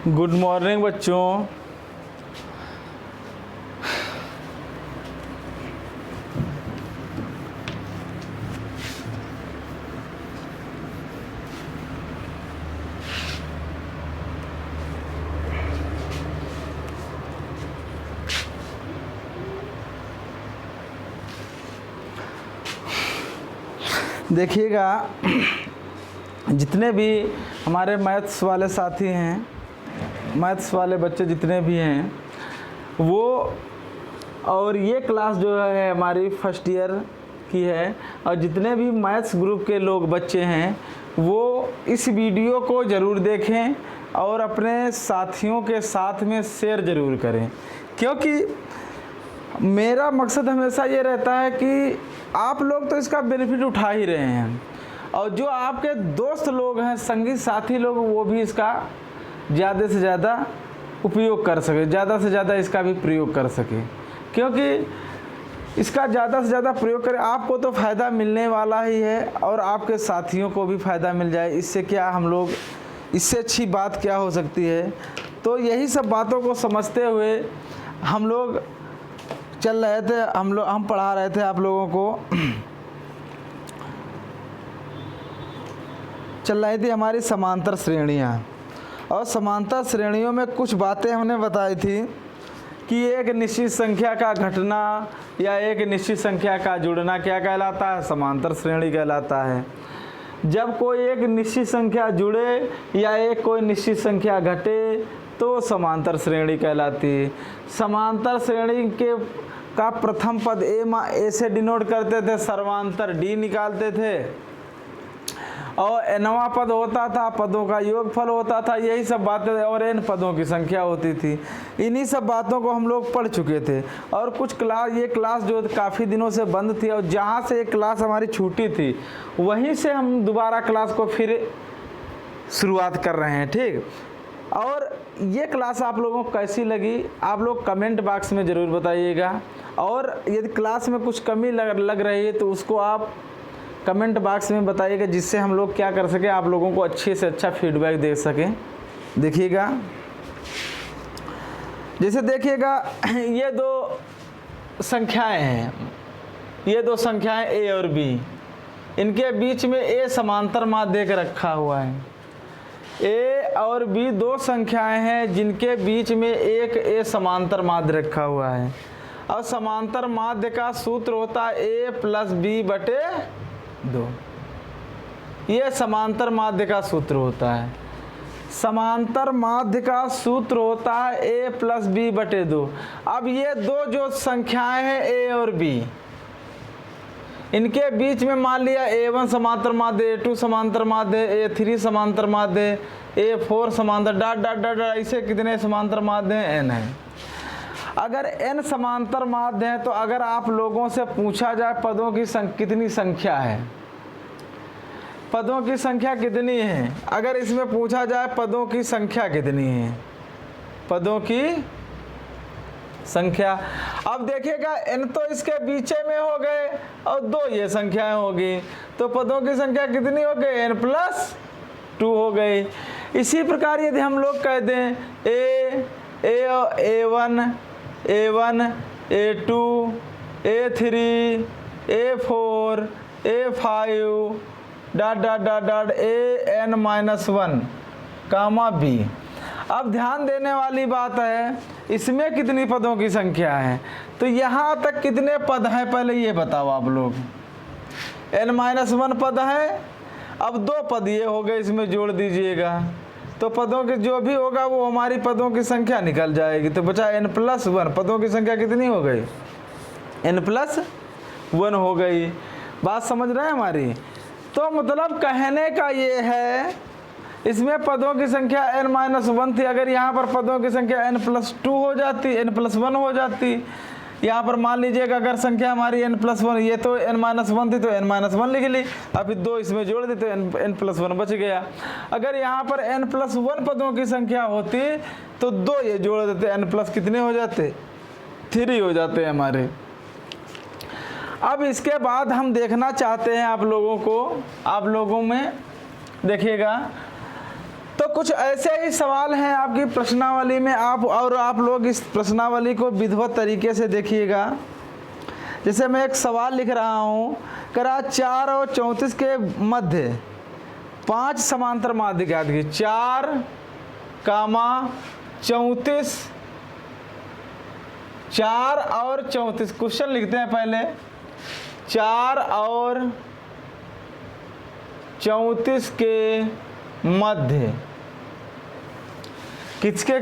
Good morning बच्चों। देखिएगा, जितने भी हमारे मैथ्स वाले साथी हैं, मैथ्स वाले बच्चे जितने भी हैं वो, और ये क्लास जो है हमारी फर्स्ट ईयर की है, और जितने भी मैथ्स ग्रुप के लोग बच्चे हैं वो इस वीडियो को ज़रूर देखें और अपने साथियों के साथ में शेयर ज़रूर करें, क्योंकि मेरा मकसद हमेशा ये रहता है कि आप लोग तो इसका बेनिफिट उठा ही रहे हैं, और जो आपके दोस्त लोग हैं, संगी साथी लोग, वो भी इसका ज़्यादा से ज़्यादा उपयोग कर सके, ज़्यादा से ज़्यादा इसका भी प्रयोग कर सके, क्योंकि इसका ज़्यादा से ज़्यादा प्रयोग करें आपको तो फ़ायदा मिलने वाला ही है, और आपके साथियों को भी फ़ायदा मिल जाए। इससे क्या हम लोग, इससे अच्छी बात क्या हो सकती है। तो यही सब बातों को समझते हुए हम लोग चल रहे थे, हम पढ़ा रहे थे आप लोगों को, चल रही थी हमारी समांतर श्रेणियाँ, और समांतर श्रेणियों में कुछ बातें हमने बताई थी कि एक निश्चित संख्या का घटना या एक निश्चित संख्या का जुड़ना क्या कहलाता है, समांतर श्रेणी कहलाता है। जब कोई एक निश्चित संख्या जुड़े या एक कोई निश्चित संख्या घटे तो समांतर श्रेणी कहलाती है। समांतर श्रेणी का प्रथम पद ए से डिनोट करते थे, सर्वांतर डी निकालते थे, और nवां पद होता था, पदों का योगफल होता था, यही सब बातें, और n पदों की संख्या होती थी। इन्हीं सब बातों को हम लोग पढ़ चुके थे। और कुछ क्लास, ये क्लास जो काफ़ी दिनों से बंद थी, और जहाँ से एक क्लास हमारी छूटी थी वहीं से हम दोबारा क्लास को फिर शुरुआत कर रहे हैं, ठीक। और ये क्लास आप लोगों को कैसी लगी आप लोग कमेंट बॉक्स में ज़रूर बताइएगा, और यदि क्लास में कुछ कमी लग रही है तो उसको आप कमेंट बॉक्स में बताइएगा, जिससे हम लोग क्या कर सकें, आप लोगों को अच्छे से अच्छा फीडबैक दे सकें। देखिएगा, जैसे देखिएगा ये दो संख्याएं हैं, ये दो संख्याएं ए और बी, इनके बीच में ए समांतर माध्य के रखा हुआ है। ए और बी दो संख्याएं हैं जिनके बीच में एक ए समांतर माध्य रखा हुआ है, और समांतर माध्य का सूत्र होता है ए प्लस बी बटे 2। ये समांतर माध्य का सूत्र होता है। समांतर माध्य का सूत्र होता है ए प्लस बी बटे 2। अब ये दो जो संख्याएं हैं ए और बी, इनके बीच में मान लिया A1 समांतर माध्य, A2 समांतर माध्य, A3 समांतर माध्य, A4 समांतर, डॉट डॉट डॉट, ऐसे कितने समांतर माध्य हैं, n है। अगर n समांतर माध्य है तो अगर आप लोगों से पूछा जाए पदों की कितनी संख्या है, पदों की संख्या कितनी है, अगर इसमें पूछा जाए पदों की संख्या कितनी है, पदों की संख्या, अब देखिएगा n तो इसके बीचे में हो गए और दो ये संख्याएं होगी, तो पदों की संख्या कितनी हो गई, n प्लस 2 हो गई। इसी प्रकार यदि हम लोग कह दें A1, A2, A3, A4, A5, dot dot dot dot AN-1 कामा B। अब ध्यान देने वाली बात है, इसमें कितनी पदों की संख्या है, तो यहाँ तक कितने पद हैं पहले ये बताओ आप लोग। n-1 पद है, अब दो पद ये हो गए, इसमें जोड़ दीजिएगा, तो पदों के जो भी होगा वो हमारी पदों की संख्या निकल जाएगी। तो बचा n+1, पदों की संख्या कितनी हो गई, n+1 हो गई। बात समझ रहे हैं हमारी। तो मतलब कहने का ये है, इसमें पदों की संख्या n-1 थी, अगर यहाँ पर पदों की संख्या n+2 हो जाती, n+1 हो जाती, यहाँ पर मान लीजिएगा अगर संख्या हमारी n+1, ये तो n-1 थी तो n-1 लिख ली, अभी दो इसमें जोड़ दी तो n+1 बच गया। अगर यहाँ पर n+1 पदों की संख्या होती तो दो ये जोड़ देते, n+ कितने हो जाते, 3 हो जाते हमारे। अब इसके बाद हम देखना चाहते हैं आप लोगों को, आप लोगों में देखिएगा, तो कुछ ऐसे ही सवाल हैं आपकी प्रश्नावली में, आप लोग इस प्रश्नावली को विधिवत तरीके से देखिएगा। जैसे मैं एक सवाल लिख रहा हूँ, करा 4 और 34 के मध्य 5 समांतर माध्य ज्ञात कीजिए। 4, 34, 4 और 34। क्वेश्चन लिखते हैं पहले। 4 और 34 के मध्य किसके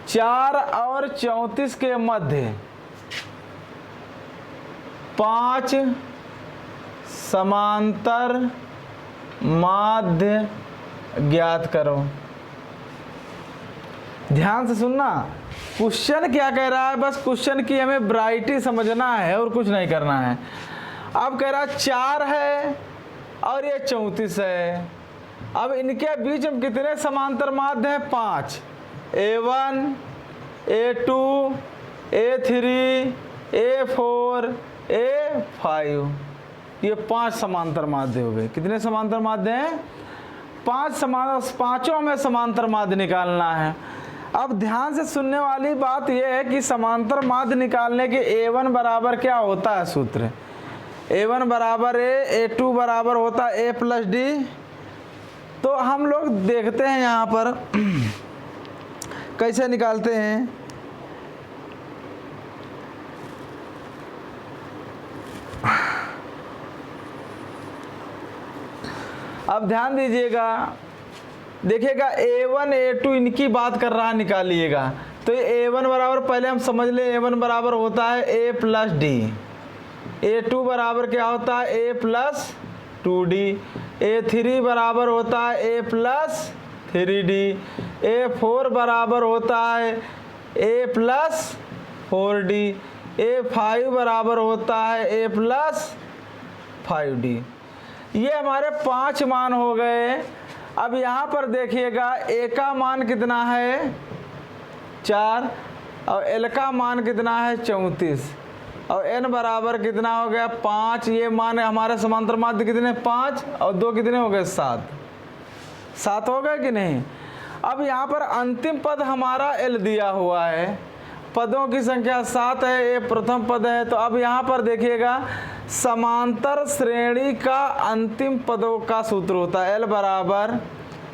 4 और 34 के मध्य 5 समांतर माध्य ज्ञात करो। ध्यान से सुनना, क्वेश्चन क्या कह रहा है, बस क्वेश्चन की हमें वैरायटी समझना है और कुछ नहीं करना है। अब कह रहा 4 है और ये 34 है। अब इनके बीच में कितने समांतर माध्य हैं? 5। A1, A2, A3, A4, A5। ये 5 समांतर माध्य हो गए। कितने समांतर माध्य हैं? 5 पांचों में समांतर माध्य निकालना है। अब ध्यान से सुनने वाली बात यह है कि समांतर माध्य निकालने के A1 बराबर क्या होता है? सूत्र A1 बराबर A, A2 बराबर होता है A प्लस D। तो हम लोग देखते हैं यहाँ पर कैसे निकालते हैं। अब ध्यान दीजिएगा, देखिएगा A1 A2 इनकी बात कर रहा है, निकालिएगा। तो ये A1 बराबर पहले हम समझ ले, A1 बराबर होता है A प्लस D। A2 बराबर क्या होता है? A plus 2D। A3 बराबर होता है A प्लस 3D। A4 बराबर होता है A प्लस 4D। A5 बराबर होता है A प्लस 5D। ये हमारे 5 मान हो गए। अब यहाँ पर देखिएगा A का मान कितना है? 4 और L का मान कितना है? 34 और N बराबर कितना हो गया? 5। ये मान हमारे समांतर माध्य कितने? 5 और 2 कितने हो गए? 7 हो गए कि नहीं? अब यहाँ पर अंतिम पद हमारा L दिया हुआ है, पदों की संख्या 7 है, ये प्रथम पद है। तो अब यहाँ पर देखिएगा समांतर श्रेणी का अंतिम पदों का सूत्र होता है L बराबर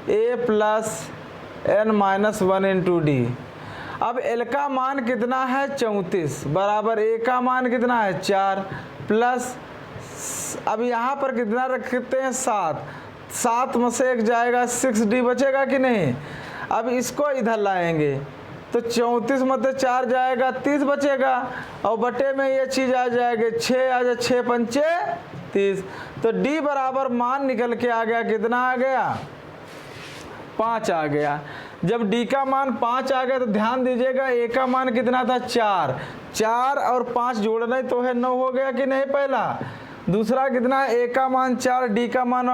A plus N minus 1 into D। अब L का मान कितना है? 34 बराबर A का मान कितना है? 4 प्लस, अब यहाँ पर कितना रखते हैं? 7 में से 1 जाएगा, 6D बचेगा कि नहीं? अब इसको इधर लाएंगे तो 34 में से 4 जाएगा, 30 बचेगा और बटे में ये चीज़ आ जाएगी 6 आ जाए, 6 पंचे 30। तो D बराबर मान निकल के आ गया, कितना आ गया? 5 आ गया। जब D का मान 5 आ गया तो ध्यान दीजिएगा A का मान कितना था? 4 और 5 जोड़ना ही तो है, 9 हो गया कि नहीं? पहला। दूसरा कितना है? A का मान 4, D का मान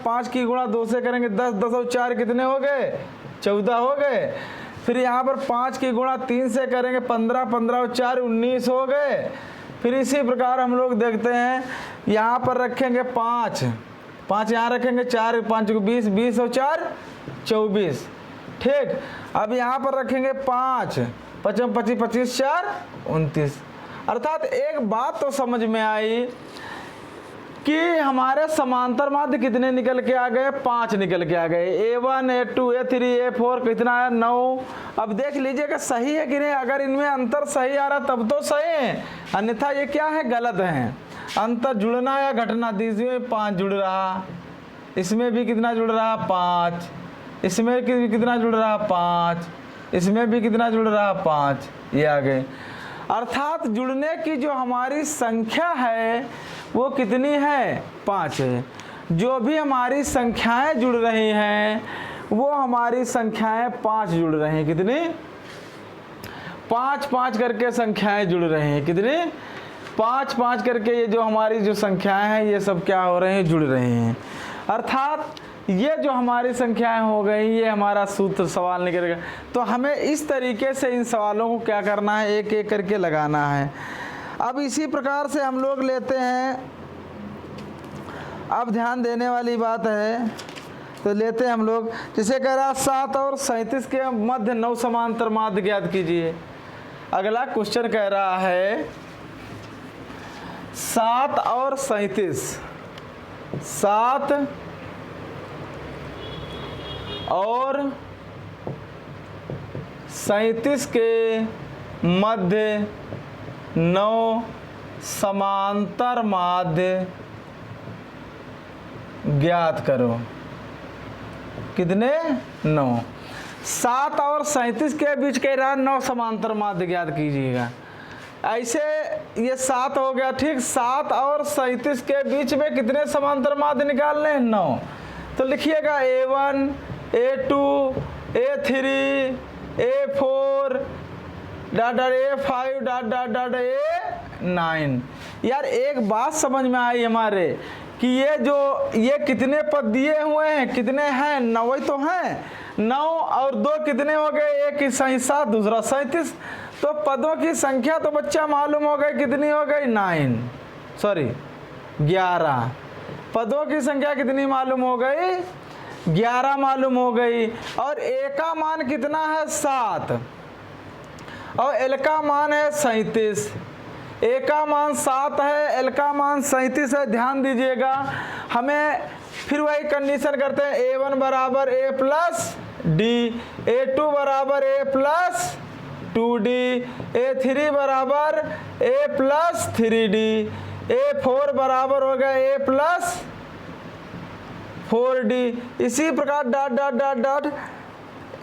5 की गुणा 2 से करेंगे 10, 10 और 4 कितने हो गए? 14 हो गए। फिर यहाँ पर 5 की गुणा 3 से करेंगे 15, 15 और 4 19 हो गए। फिर इसी प्रकार हम लोग देखते हैं, यहाँ पर रखेंगे 5 यहाँ रखेंगे, 4 5 को 20, 20 और 4 24। ठीक। अब यहाँ पर रखेंगे 5 25 25 4 29। अर्थात एक बात तो समझ में आई कि हमारे समांतर माध्य कितने निकल के आ गए? 5 निकल के आ गए। A1 A2 A3 A4 कितना है? 9। अब देख लीजिएगा सही है कि नहीं। अगर इनमें अंतर सही आ रहा तब तो सही है, अन्यथा ये क्या है? गलत है। अंतर जुड़ना या घटना दीजिए। 5 जुड़ रहा, इसमें भी कितना जुड़ रहा? 5। इसमें कितना जुड़ रहा? 5। इसमें भी कितना जुड़ रहा? 5। ये आ गए। अर्थात जुड़ने की जो हमारी संख्या है वो कितनी है? 5 है। जो भी हमारी संख्याएं जुड़ रही हैं वो हमारी संख्याएं 5 जुड़ रही हैं। कितनी? 5 करके संख्याएं जुड़ रही हैं। कितनी? 5 करके ये जो हमारी जो संख्याएं हैं ये सब क्या हो रहे हैं? जुड़ रहे हैं। अर्थात ये जो हमारी संख्याएं हो गई, ये हमारा सूत्र सवाल निकलेगा। तो हमें इस तरीके से इन सवालों को क्या करना है? एक एक करके लगाना है। अब इसी प्रकार से हम लोग लेते हैं। अब ध्यान देने वाली बात है, तो लेते हैं हम लोग, जैसे कह रहा 7 और 37 के मध्य 9 समांतर माध्य ज्ञात कीजिए। अगला क्वेश्चन कह रहा है 7 और 37, 7 और 37 के मध्य 9 समांतर माध्य ज्ञात करो। कितने? 9। 7 और 37 के बीच कह रहा 9 समांतर माध्य ज्ञात कीजिएगा। ऐसे ये 7 हो गया, ठीक। 7 और 37 के बीच में कितने समांतर माध्य निकालने हैं? 9। तो लिखिएगा A1, A2, A3, A4 dot A5 dot A9। यार एक बात समझ में आई हमारे कि ये कितने पद दिए हुए हैं, कितने हैं? 9 तो हैं। 9 और 2 कितने हो गए? एक सही 7, दूसरा 37। तो पदों की संख्या तो बच्चा मालूम हो गई, कितनी हो गई? 11। पदों की संख्या कितनी मालूम हो गई? 11 मालूम हो गई। और ए का मान कितना है? 7 और एल का मान है 37। ए का मान 7 है, एल का मान 37 है। ध्यान दीजिएगा, हमें फिर वही कंडीशन करते हैं। A1 बराबर A प्लस डी, A2 बराबर A प्लस 2D, A3 बराबर A प्लस 3D, A4 बराबर हो गया A प्लस 4D। इसी प्रकार dot dot dot dot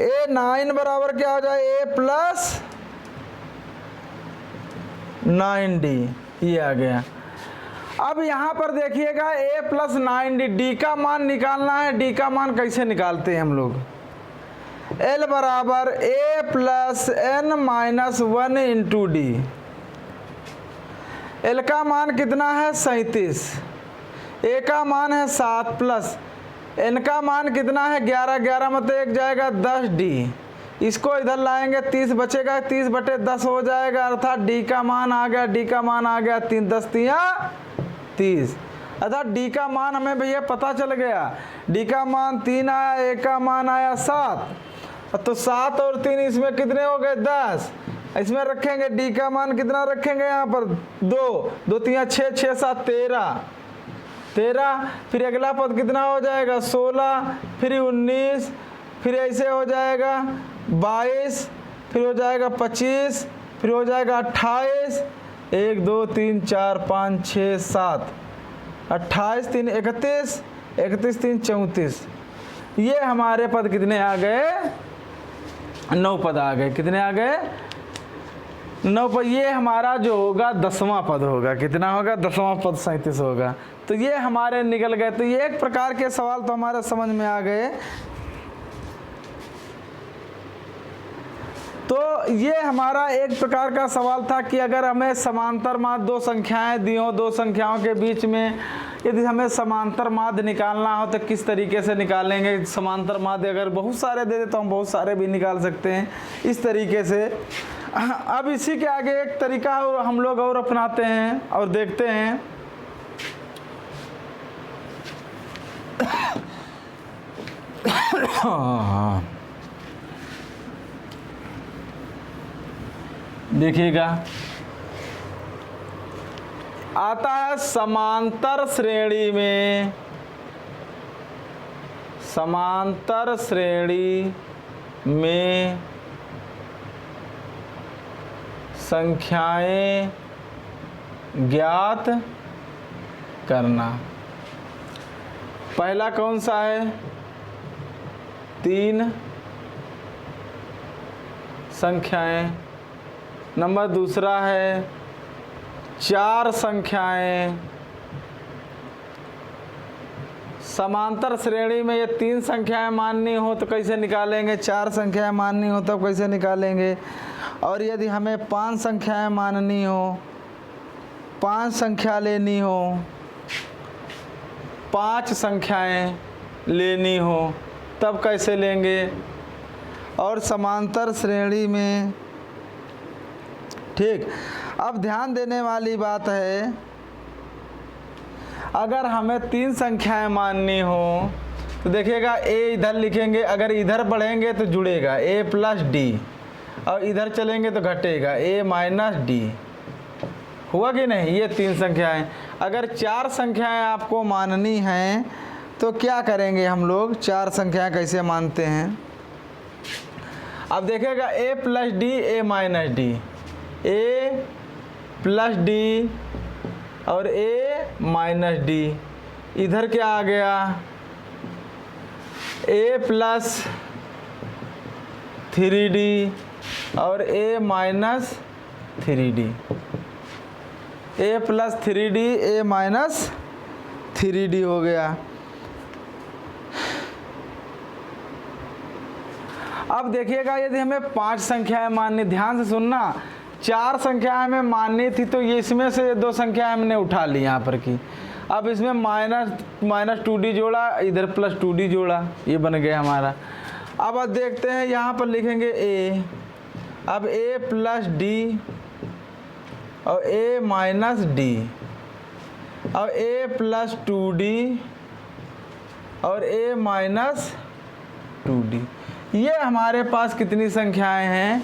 A9 बराबर क्या हो जाए? A plus 9D। ये आ गया। अब यहाँ पर देखिएगा A प्लस 9D, D का मान निकालना है। D का मान कैसे निकालते हैं हम लोग? L बराबर A plus N minus 1 into D। L का मान कितना है? 37। A का मान है 7 प्लस N का मान कितना है? 11। 11 में तो 1 जाएगा 10D। इसको इधर लाएंगे 30 बचेगा, 30/10 हो जाएगा, अर्थात D का मान आ गया। D का मान आ गया 3 10 30, अर्थात D का मान हमें भैया पता चल गया। D का मान 3 आया, A का मान आया 7। तो 7 और 3 इसमें कितने हो गए? 10। इसमें रखेंगे D का मान कितना रखेंगे? यहाँ पर 2 2 3 6 6 7 13। फिर अगला पद कितना हो जाएगा? 16, फिर 19, फिर ऐसे हो जाएगा 22, फिर हो जाएगा 25, फिर हो जाएगा 28। 1 2 3 4 5 6 7 28 3 31, 31 3 34। ये हमारे पद कितने आ गए? 9 पद आ गए। कितने आ गए? 9 पद। ये हमारा जो होगा 10वां पद होगा। कितना होगा? 10वां पद 37 होगा। तो ये हमारे निकल गए। तो ये एक प्रकार के सवाल तो हमारे समझ में आ गए। तो ये हमारा एक प्रकार का सवाल था कि अगर हमें समांतर माध्य 2 संख्याएं दी हो, 2 संख्याओं के बीच में यदि हमें समांतर माध्य निकालना हो तो किस तरीके से निकालेंगे। समांतर माध्य अगर बहुत सारे दे दे तो हम बहुत सारे भी निकाल सकते हैं इस तरीके से। अब इसी के आगे एक तरीका हम लोग और अपनाते हैं और देखते हैं। देखिएगा, आता है समांतर श्रेणी में, समांतर श्रेणी में संख्याएं ज्ञात करना। पहला कौन सा है? 3 संख्याएं। नंबर दूसरा है 4 संख्याएं। समांतर श्रेणी में ये 3 संख्याएं माननी हो तो कैसे निकालेंगे? 4 संख्याएं माननी हो तब कैसे निकालेंगे? और यदि हमें 5 संख्याएं माननी हो, 5 संख्या लेनी हो, 5 संख्याएं लेनी हो तब कैसे लेंगे? और समांतर श्रेणी में, ठीक। अब ध्यान देने वाली बात है, अगर हमें 3 संख्याएं माननी हो तो देखिएगा a इधर लिखेंगे, अगर इधर बढ़ेंगे तो जुड़ेगा a प्लस डी, और इधर चलेंगे तो घटेगा a माइनस डी। हुआ कि नहीं? ये 3 संख्याएं। अगर 4 संख्याएं आपको माननी हैं तो क्या करेंगे हम लोग? 4 संख्याएं कैसे मानते हैं? अब देखिएगा a plus D, a minus D, a plus D और a माइनस डी। इधर क्या आ गया? a प्लस 3d और a minus 3d, a plus 3d, a minus 3d हो गया। अब देखिएगा यदि हमें 5 संख्याएं माननी, ध्यान से सुनना, 4 संख्याएं हमें माननी थी तो ये इसमें से 2 संख्याएं हमने उठा ली यहाँ पर की। अब इसमें माइनस 2d जोड़ा, इधर प्लस 2d जोड़ा, ये बन गया हमारा। अब देखते हैं यहाँ पर लिखेंगे a, अब a प्लस डी और a माइनस डी और a प्लस 2d और a माइनस 2d। ये हमारे पास कितनी संख्याएं हैं?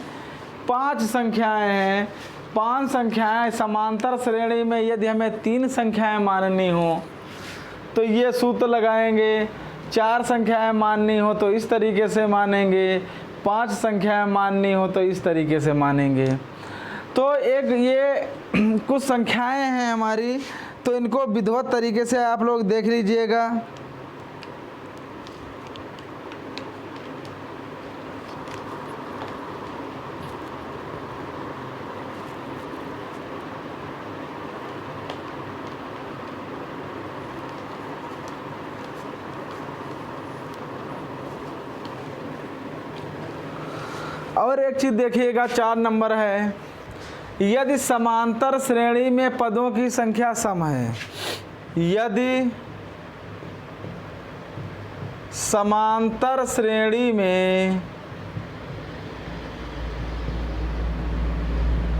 5 संख्याएं हैं। 5 संख्याएं समांतर श्रेणी में यदि हमें 3 संख्याएं माननी हो तो ये सूत्र लगाएंगे। 4 संख्याएं माननी हो तो इस तरीके से मानेंगे, 5 संख्याएं माननी हो तो इस तरीके से मानेंगे। तो एक ये कुछ संख्याएं हैं हमारी, तो इनको विधिवत तरीके से आप लोग देख लीजिएगा। और एक चीज़ देखिएगा, 4 नंबर है, यदि समांतर श्रेणी में पदों की संख्या सम है, यदि समांतर श्रेणी में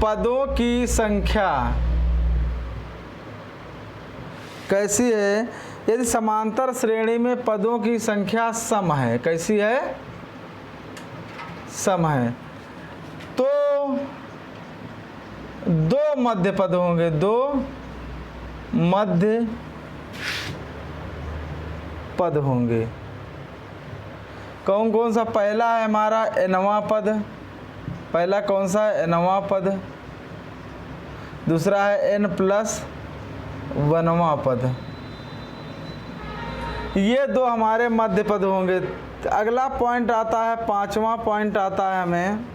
पदों की संख्या कैसी है? यदि समांतर श्रेणी में पदों की संख्या सम है, कैसी है? सम है, तो 2 मध्य पद होंगे, 2 मध्य पद होंगे। कौन कौन सा? पहला है हमारा nवां पद, पहला कौन सा है? nवां पद। दूसरा है n प्लस 1वां पद। ये 2 हमारे मध्य पद होंगे। अगला पॉइंट आता है, 5वां पॉइंट आता है हमें,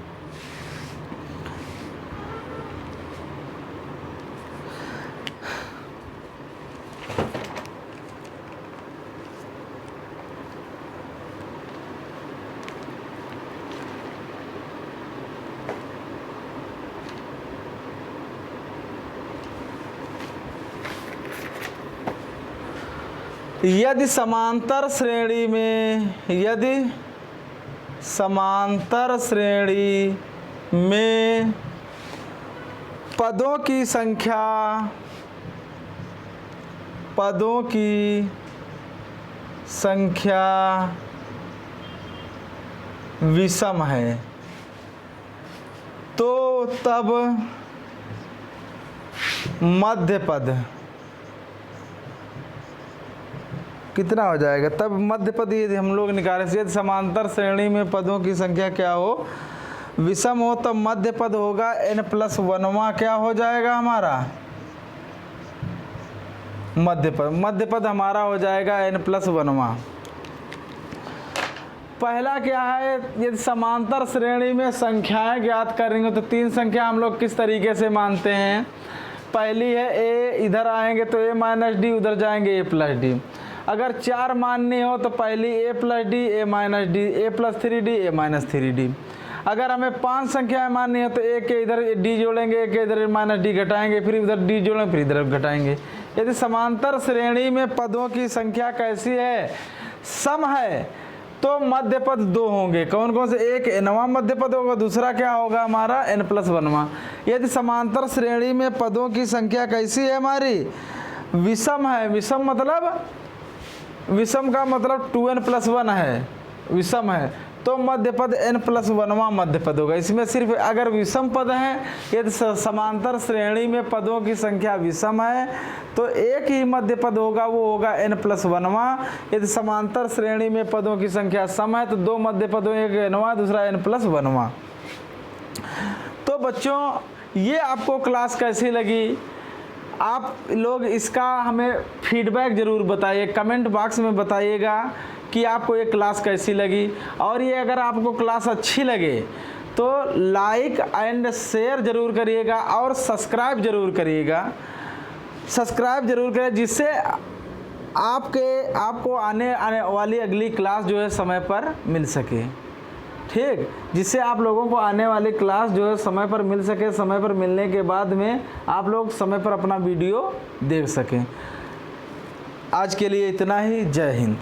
यदि समांतर श्रेणी में, यदि समांतर श्रेणी में पदों की संख्या, पदों की संख्या विषम है, तो तब मध्य पद कितना हो जाएगा? तब मध्य पद यदि हम लोग निकाले, यदि समांतर श्रेणी में पदों की संख्या क्या हो? विषम हो, तब मध्य पद होगा n प्लस 1वां क्या हो जाएगा हमारा? मध्य पद। मध्य पद हमारा हो जाएगा n प्लस 1वां। पहला क्या है? यदि समांतर श्रेणी में संख्याएं ज्ञात करेंगे तो 3 संख्या हम लोग किस तरीके से मानते हैं? पहली है a, इधर आएंगे तो a माइनस डी, उधर जाएंगे a प्लस डी। अगर 4 माननी हो तो पहली a plus D, a minus D, a plus 3d, a minus 3d। अगर हमें 5 संख्याएं माननी हो तो a के इधर d जोड़ेंगे, a के इधर माइनस डी घटाएंगे, फिर इधर d जोड़ेंगे, फिर इधर घटाएंगे। यदि समांतर श्रेणी में पदों की संख्या कैसी है? सम है, तो मध्य पद 2 होंगे। कौन कौन से? एक nवां मध्य पद होगा, दूसरा क्या होगा हमारा? n प्लस 1वां। यदि समांतर श्रेणी में पदों की संख्या कैसी है हमारी? विषम है। विषम मतलब विषम का मतलब 2n+1 है, विषम है, तो मध्य पद n+1वां मध्य पद होगा। इसमें सिर्फ अगर विषम पद है, यदि समांतर श्रेणी में पदों की संख्या विषम है तो एक ही मध्य पद होगा, वो होगा n+1वां। यदि समांतर श्रेणी में पदों की संख्या सम है तो दो मध्य पद, एक n वां दूसरा n+1वां। तो बच्चों ये आपको क्लास कैसी लगी? आप लोग इसका हमें फीडबैक ज़रूर बताइए, कमेंट बॉक्स में बताइएगा कि आपको ये क्लास कैसी लगी। और ये अगर आपको क्लास अच्छी लगे तो लाइक एंड शेयर ज़रूर करिएगा और सब्सक्राइब ज़रूर करिएगा, सब्सक्राइब ज़रूर करें, जिससे आपको आने वाली अगली क्लास जो है समय पर मिल सके। ठीक, जिससे आप लोगों को आने वाली क्लास जो है समय पर मिल सके, समय पर मिलने के बाद में आप लोग समय पर अपना वीडियो देख सकें। आज के लिए इतना ही। जय हिंद।